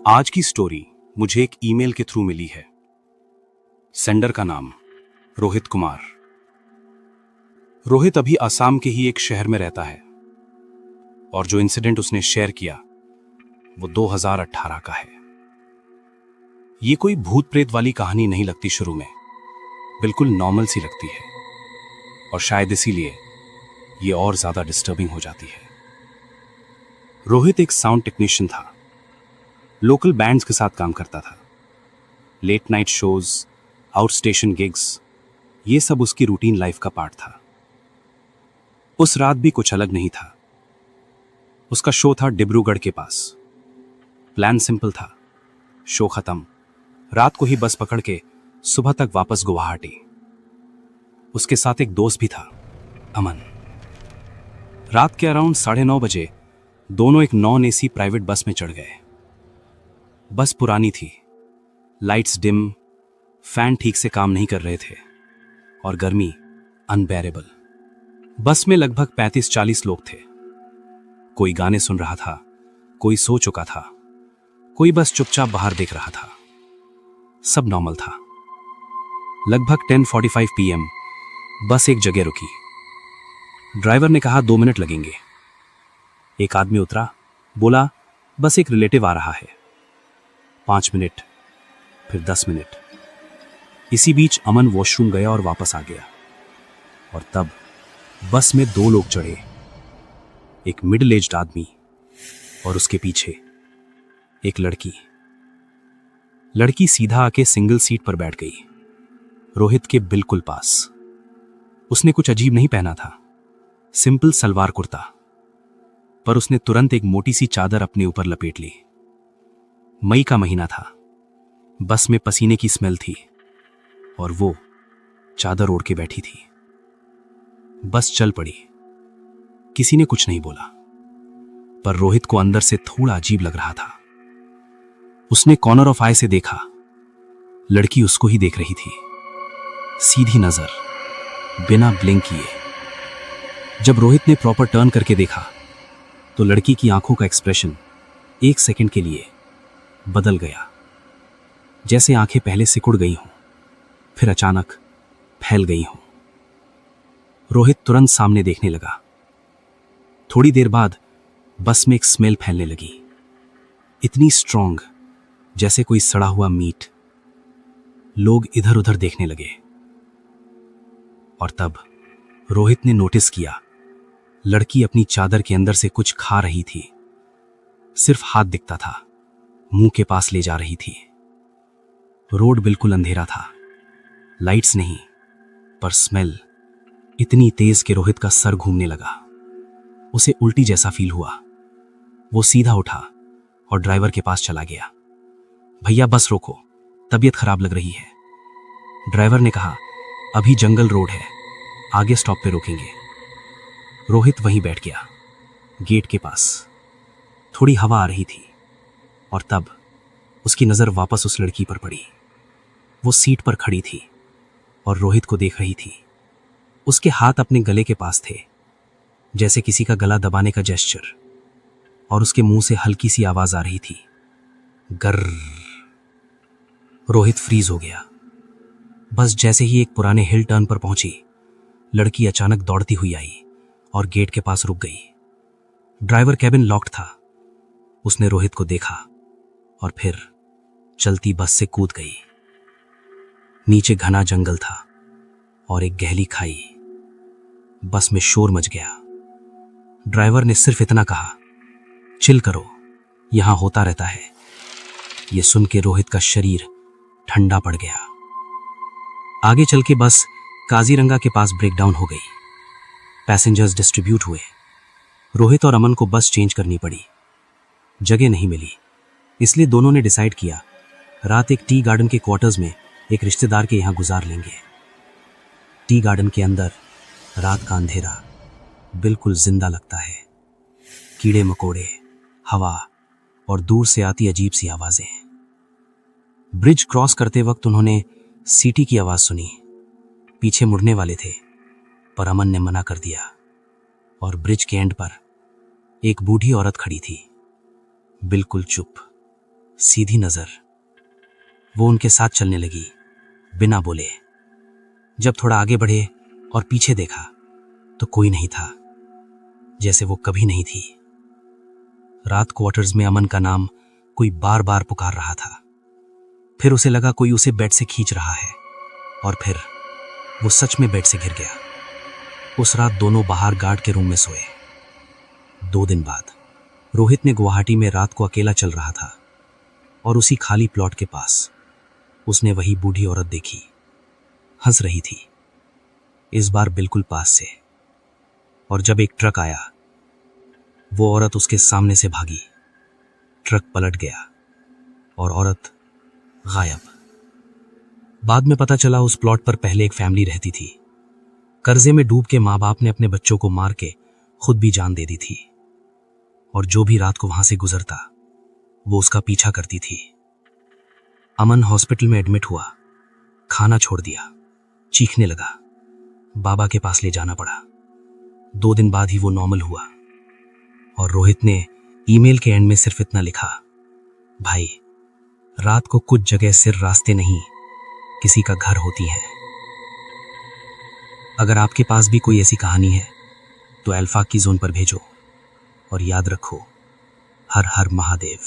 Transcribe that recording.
आज की स्टोरी मुझे एक ईमेल के थ्रू मिली है। सेंडर का नाम रोहित कुमार। रोहित अभी असम के ही एक शहर में रहता है और जो इंसिडेंट उसने शेयर किया वो 2018 का है। ये कोई भूत प्रेत वाली कहानी नहीं लगती शुरू में, बिल्कुल नॉर्मल सी लगती है और शायद इसीलिए ये और ज्यादा डिस्टर्बिंग हो जाती है। रोहित एक साउंड टेक्नीशियन था, लोकल बैंड्स के साथ काम करता था। Late night shows, out station gigs, ये सब उसकी रूटीन लाइफ का पार्ट था। उस रात भी कुछ अलग नहीं था। उसका शो था डिब्रूगढ़ के पास। प्लान सिंपल था, शो खत्म, रात को ही बस पकड़ के सुबह तक वापस गुवाहाटी। उसके साथ एक दोस्त भी था, अमन। रात के अराउंड 9:30 बजे दोनों एक नॉन एसी प्राइवेट बस में चढ़ गए। बस पुरानी थी, लाइट्स डिम, फैन ठीक से काम नहीं कर रहे थे और गर्मी अनबेरेबल। बस में लगभग 35-40 लोग थे। कोई गाने सुन रहा था, कोई सो चुका था, कोई बस चुपचाप बाहर देख रहा था। सब नॉर्मल था। लगभग 10:45 PM बस एक जगह रुकी। ड्राइवर ने कहा 2 मिनट लगेंगे। एक आदमी उतरा, बोला बस एक रिलेटिव आ रहा है। 5 मिनट, फिर 10 मिनट। इसी बीच अमन वॉशरूम गया और वापस आ गया। और तब बस में 2 लोग चढ़े, एक मिडिल एज्ड आदमी और उसके पीछे एक लड़की। लड़की सीधा आके सिंगल सीट पर बैठ गई, रोहित के बिल्कुल पास। उसने कुछ अजीब नहीं पहना था, सिंपल सलवार कुर्ता, पर उसने तुरंत एक मोटी सी चादर अपने ऊपर लपेट ली। मई का महीना था, बस में पसीने की स्मेल थी और वो चादर ओढ़ के बैठी थी। बस चल पड़ी। किसी ने कुछ नहीं बोला, पर रोहित को अंदर से थोड़ा अजीब लग रहा था। उसने कॉर्नर ऑफ आई से देखा, लड़की उसको ही देख रही थी, सीधी नजर, बिना ब्लिंक किए। जब रोहित ने प्रॉपर टर्न करके देखा तो लड़की की आंखों का एक्सप्रेशन 1 सेकंड के लिए बदल गया, जैसे आंखें पहले सिकुड़ गई हों, फिर अचानक फैल गई हों। रोहित तुरंत सामने देखने लगा। थोड़ी देर बाद बस में एक स्मेल फैलने लगी, इतनी स्ट्रॉन्ग जैसे कोई सड़ा हुआ मीट। लोग इधर उधर देखने लगे और तब रोहित ने नोटिस किया, लड़की अपनी चादर के अंदर से कुछ खा रही थी। सिर्फ हाथ दिखता था, मुंह के पास ले जा रही थी। रोड बिल्कुल अंधेरा था, लाइट्स नहीं, पर स्मेल इतनी तेज कि रोहित का सर घूमने लगा। उसे उल्टी जैसा फील हुआ। वो सीधा उठा और ड्राइवर के पास चला गया। भैया बस रोको, तबीयत खराब लग रही है। ड्राइवर ने कहा अभी जंगल रोड है, आगे स्टॉप पे रोकेंगे। रोहित वहीं बैठ गया, गेट के पास। थोड़ी हवा आ रही थी और तब उसकी नजर वापस उस लड़की पर पड़ी। वो सीट पर खड़ी थी और रोहित को देख रही थी। उसके हाथ अपने गले के पास थे, जैसे किसी का गला दबाने का जेस्चर, और उसके मुंह से हल्की सी आवाज आ रही थी, गर्र। रोहित फ्रीज हो गया। बस जैसे ही एक पुराने हिल टर्न पर पहुंची, लड़की अचानक दौड़ती हुई आई और गेट के पास रुक गई। ड्राइवर कैबिन लॉक्ड था। उसने रोहित को देखा और फिर चलती बस से कूद गई। नीचे घना जंगल था और एक गहरी खाई। बस में शोर मच गया। ड्राइवर ने सिर्फ इतना कहा, चिल करो, यहां होता रहता है। यह सुन के रोहित का शरीर ठंडा पड़ गया। आगे चल के बस काजीरंगा के पास ब्रेकडाउन हो गई। पैसेंजर्स डिस्ट्रीब्यूट हुए। रोहित और अमन को बस चेंज करनी पड़ी। जगह नहीं मिली, इसलिए दोनों ने डिसाइड किया रात एक टी गार्डन के क्वार्टर्स में एक रिश्तेदार के यहां गुजार लेंगे। टी गार्डन के अंदर रात का अंधेरा बिल्कुल जिंदा लगता है। कीड़े मकोड़े, हवा और दूर से आती अजीब सी आवाजें। ब्रिज क्रॉस करते वक्त उन्होंने सीटी की आवाज सुनी। पीछे मुड़ने वाले थे, पर अमन ने मना कर दिया और ब्रिज के एंड पर एक बूढ़ी औरत खड़ी थी, बिल्कुल चुप, सीधी नजर। वो उनके साथ चलने लगी बिना बोले। जब थोड़ा आगे बढ़े और पीछे देखा तो कोई नहीं था, जैसे वो कभी नहीं थी। रात क्वार्टर्स में अमन का नाम कोई बार बार पुकार रहा था। फिर उसे लगा कोई उसे बेड से खींच रहा है, और फिर वो सच में बेड से गिर गया। उस रात दोनों बाहर गार्ड के रूम में सोए। 2 दिन बाद रोहित ने गुवाहाटी में रात को अकेला चल रहा था, और उसी खाली प्लॉट के पास उसने वही बूढ़ी औरत देखी। हंस रही थी, इस बार बिल्कुल पास से। और जब एक ट्रक आया, वो औरत उसके सामने से भागी। ट्रक पलट गया और औरत गायब। बाद में पता चला उस प्लॉट पर पहले एक फैमिली रहती थी। कर्जे में डूब के माँ बाप ने अपने बच्चों को मार के खुद भी जान दे दी थी, और जो भी रात को वहां से गुजरता वो उसका पीछा करती थी। अमन हॉस्पिटल में एडमिट हुआ, खाना छोड़ दिया, चीखने लगा। बाबा के पास ले जाना पड़ा। 2 दिन बाद ही वो नॉर्मल हुआ, और रोहित ने ईमेल के एंड में सिर्फ इतना लिखा, भाई, रात को कुछ जगह सिर्फ रास्ते नहीं, किसी का घर होती हैं। अगर आपके पास भी कोई ऐसी कहानी है तो अल्फा की जोन पर भेजो, और याद रखो, हर हर महादेव।